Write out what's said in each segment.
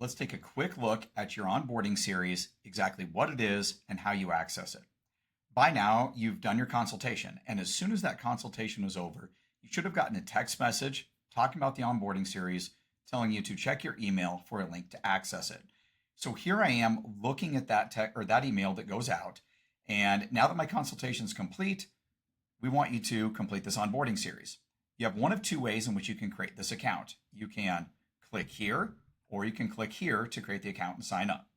let's take a quick look at your onboarding series, exactly what it is and how you access it. By now, you've done your consultation, and as soon as that consultation was over, you should have gotten a text message talking about the onboarding series, telling you to check your email for a link to access it. So here I am looking at that email that goes out, and now that my consultation is complete, we want you to complete this onboarding series. You have one of two ways in which you can create this account. You can click here, or you can click here to create the account and sign up.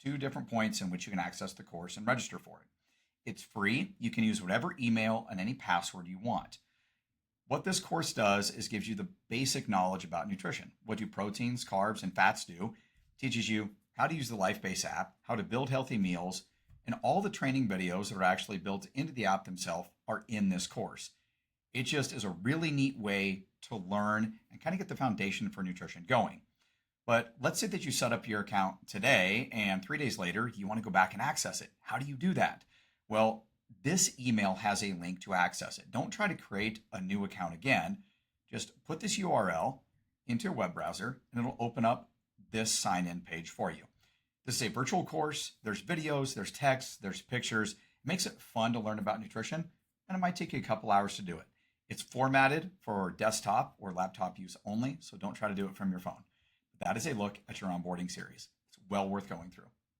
Two different points in which you can access the course and register for it. It's free. You can use whatever email and any password you want. What this course does is gives you the basic knowledge about nutrition. What do proteins, carbs, and fats do? Teaches you how to use the LifeBase app, how to build healthy meals, and all the training videos that are actually built into the app themselves are in this course. It just is a really neat way to learn and kind of get the foundation for nutrition going. But let's say that you set up your account today and 3 days later, you want to go back and access it. How do you do that? Well, this email has a link to access it. Don't try to create a new account again. Just put this URL into your web browser and it'll open up this sign-in page for you. This is a virtual course. There's videos, there's text, there's pictures. It makes it fun to learn about nutrition, and it might take you a couple hours to do it. It's formatted for desktop or laptop use only, so don't try to do it from your phone. That is a look at your onboarding series. It's well worth going through.